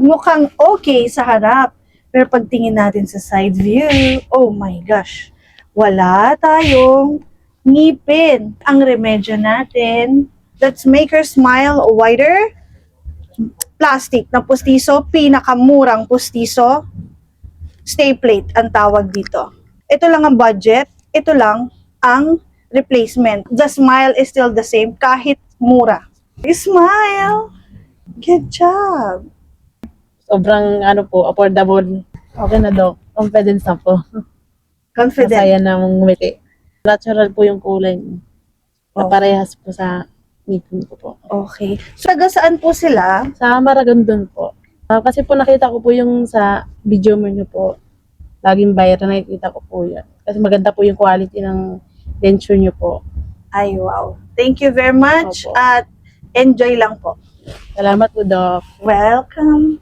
mukhang okay sa harap. Pero pagtingin natin sa side view, oh my gosh, wala tayong ngipin. Ang remedyo natin, let's make her smile wider. Plastic na pustiso, pinakamurang pustiso. Stay plate ang tawag dito. Ito lang ang budget, ito lang ang replacement. The smile is still the same kahit mura. Smile! Good job! Sobrang affordable. Okay na, Doc. Confidence na po. Confident. Masaya na ngumiti. Natural po yung kulay niya. Parehas po sa ngipin ko po. Okay. So, taga saan po sila? Sa Maragondon po. Kasi po nakita ko po yung sa video mo niyo po. Laging viral, nakikita ko po yan. Kasi maganda po yung quality ng denture niyo po. Ay, wow. Thank you very much. Opo. At enjoy lang po. Salamat po, Doc. Welcome.